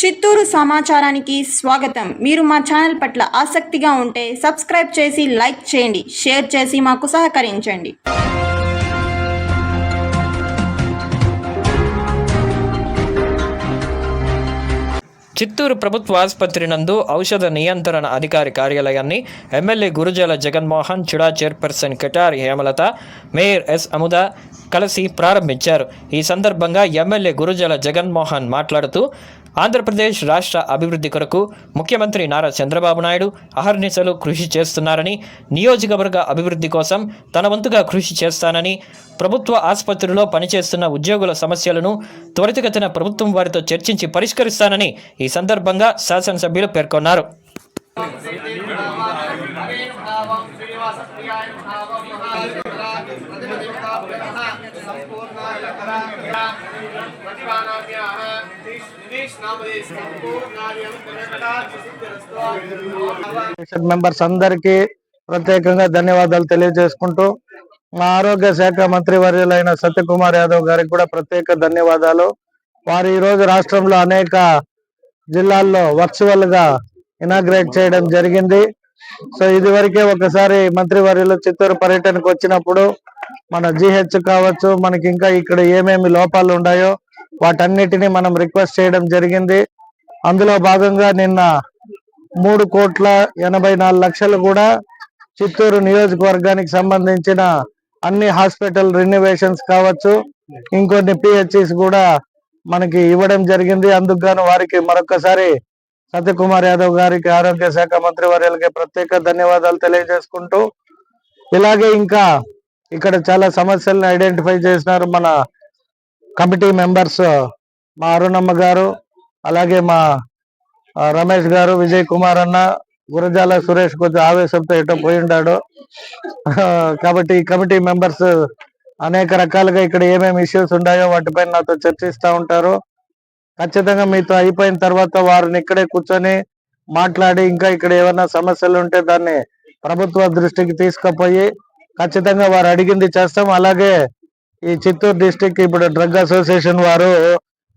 చిత్తూరు సమాచారానికి స్వాగతం. మీరు మా ఛానల్ పట్ల ఆసక్తిగా ఉంటే సబ్స్క్రైబ్ చేసి లైక్ చేయండి, షేర్ చేసి మాకు సహకరించండి. చిత్తూరు ప్రభుత్వ ఆసుపత్రి నందు ఔషధ నియంత్రణ అధికారి కార్యాలయాన్ని ఎమ్మెల్యే గురుజాల జగన్మోహన్, చుడా చైర్పర్సన్ కెటార్ హేమలత, మేయర్ ఎస్ అముద కలిసి ప్రారంభించారు. ఈ సందర్భంగా ఎమ్మెల్యే గురుజాల జగన్మోహన్ మాట్లాడుతూ ఆంధ్రప్రదేశ్ రాష్ట్ర అభివృద్ధి కొరకు ముఖ్యమంత్రి నారా చంద్రబాబు నాయుడు అహర్నిశలు కృషి చేస్తున్నారని, నియోజకవర్గ అభివృద్ధి కోసం తన వంతుగా కృషి చేస్తానని, ప్రభుత్వ ఆసుపత్రిలో పనిచేస్తున్న ఉద్యోగుల సమస్యలను త్వరితగతిన ప్రభుత్వం వారితో చర్చించి పరిష్కరిస్తానని ఈ సందర్భంగా శాసనసభ్యులు పేర్కొన్నారు. మెంబర్స్ అందరికీ ప్రత్యేకంగా ధన్యవాదాలు తెలియజేసుకుంటూ, మా ఆరోగ్య శాఖ మంత్రి వర్యులైన సత్యకుమార్ యాదవ్ గారికి కూడా ప్రత్యేక ధన్యవాదాలు. వారు ఈరోజు రాష్ట్రంలో అనేక జిల్లాల్లో వర్చువల్ గా ఇనాగ్రేట్ చేయడం జరిగింది. సో ఇదివరకే ఒకసారి మంత్రివర్యులు చిత్తూరు పర్యటనకు వచ్చినప్పుడు మన GH కావచ్చు, మనకి ఇంకా ఇక్కడ ఏమేమి లోపాలు ఉన్నాయో వాటన్నిటిని మనం రిక్వెస్ట్ చేయడం జరిగింది. అందులో భాగంగా నిన్న 3,84,00,000 కూడా చిత్తూరు నియోజకవర్గానికి సంబంధించిన అన్ని హాస్పిటల్ రెన్యువేషన్స్ కావచ్చు, ఇంకొన్ని PHCs కూడా మనకి ఇవ్వడం జరిగింది. అందుకు గాను వారికి మరొకసారి సత్యకుమార్ యాదవ్ గారికి, ఆరోగ్య శాఖ మంత్రి వర్యులకి ప్రత్యేక ధన్యవాదాలు తెలియజేసుకుంటూ, ఇలాగే ఇంకా ఇక్కడ చాలా సమస్యలను ఐడెంటిఫై చేసినారు మన కమిటీ మెంబర్స్, మా అరుణమ్మ గారు, అలాగే మా రమేష్ గారు, విజయ్ కుమార్ అన్న, గురజాల సురేష్ కొంచెం ఆవేశంతో ఎటో పోయి ఉన్నాడు. కాబట్టి ఈ కమిటీ మెంబర్స్ అనేక రకాలుగా ఇక్కడ ఏమేమి ఇష్యూస్ ఉన్నాయో వాటిపైన నాతో చర్చిస్తూ ఉంటారు. ఖచ్చితంగా మీతో అయిపోయిన తర్వాత వారిని ఇక్కడే కూర్చొని మాట్లాడి, ఇంకా ఇక్కడ ఏమైనా సమస్యలు ఉంటే దాన్ని ప్రభుత్వ దృష్టికి తీసుకుపోయి ఖచ్చితంగా వారు అడిగింది చేస్తాం. అలాగే ఈ చిత్తూరు డిస్టిక్ ఇప్పుడు డ్రగ్ అసోసియేషన్ వారు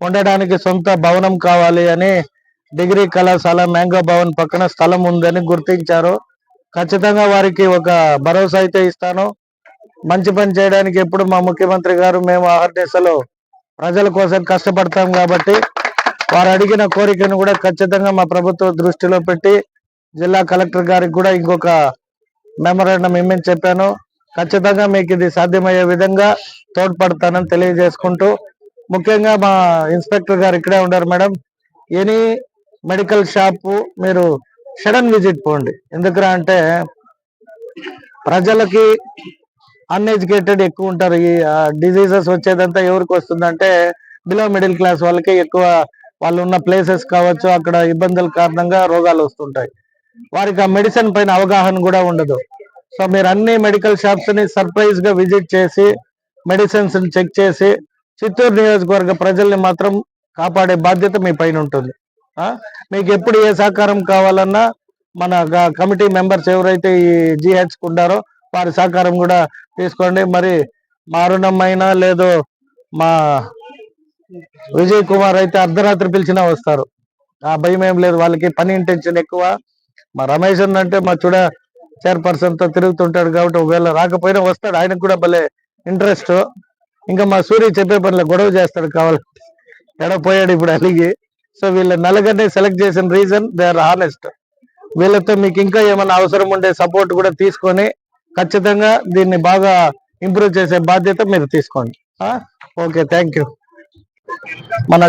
ఉండడానికి సొంత భవనం కావాలి అని డిగ్రీ కళాశాల మ్యాంగో భవన్ పక్కన స్థలం ఉందని గుర్తించారు. ఖచ్చితంగా వారికి ఒక భరోసా అయితే ఇస్తాను. మంచి పని చేయడానికి ఎప్పుడు మా ముఖ్యమంత్రి గారు, మేము అహర్నిశలు ప్రజల కోసం కష్టపడతాం కాబట్టి వారు అడిగిన కోరికను కూడా ఖచ్చితంగా మా ప్రభుత్వ దృష్టిలో పెట్టి జిల్లా కలెక్టర్ గారికి కూడా ఇంకొక మెమరాండం ఇమ్మని చెప్పాను. ఖచ్చితంగా మీకు ఇది సాధ్యమయ్యే విధంగా తోడ్పడతానని తెలియజేసుకుంటూ, ముఖ్యంగా మా ఇన్స్పెక్టర్ గారు ఇక్కడే ఉన్నారు మేడం. ఎనీ మెడికల్ షాప్ మీరు సడన్ విజిట్ పోండి. ఎందుకురా అంటే ప్రజలకి అన్ఎడ్యుకేటెడ్ ఎక్కువ ఉంటారు. ఈ డిజీజెస్ వచ్చేదంతా ఎవరికి వస్తుందంటే బిలో మిడిల్ క్లాస్ వాళ్ళకి ఎక్కువ, వాళ్ళు ఉన్న ప్లేసెస్ కావచ్చు, అక్కడ ఇబ్బందుల కారణంగా రోగాలు వస్తుంటాయి. వారికి ఆ మెడిసిన్ పైన అవగాహన కూడా ఉండదు. సో మీరు అన్ని మెడికల్ షాప్స్ ని సర్ప్రైజ్ గా విజిట్ చేసి మెడిసిన్స్ ని చెక్ చేసి చిత్తూరు నియోజకవర్గ ప్రజల్ని మాత్రం కాపాడే బాధ్యత మీ పైన ఉంటుంది. మీకు ఎప్పుడు ఏ సహకారం కావాలన్నా మన కమిటీ మెంబర్స్ ఎవరైతే ఈ GH ఉన్నారో వారి సహకారం కూడా తీసుకోండి. మరి మా అరుణమ్మైనా లేదు మా విజయ్ కుమార్ అయితే అర్ధరాత్రి పిలిచినా వస్తారు. ఆ భయం ఏం లేదు, వాళ్ళకి పని ఇంటెన్షన్ ఎక్కువ. మా రమేష్ అంటే మా చూడ చైర్పర్సన్ తో తిరుగుతుంటాడు కాబట్టి ఒకవేళ రాకపోయినా వస్తాడు, ఆయనకు కూడా భలే ఇంట్రెస్ట్. ఇంకా మా సూర్య చెప్పే పనిలో గొడవ చేస్తాడు కావాలంటే, ఎడపోయాడు ఇప్పుడు అలిగి. సో వీళ్ళ నలుగురిని సెలెక్ట్ చేసిన రీజన్ దే ఆర్ హానెస్ట్. వీళ్ళతో మీకు ఇంకా ఏమైనా అవసరం ఉండే సపోర్ట్ కూడా తీసుకొని ఖచ్చితంగా దీన్ని బాగా ఇంప్రూవ్ చేసే బాధ్యత మీరు తీసుకోండి. Okay, thank you. మన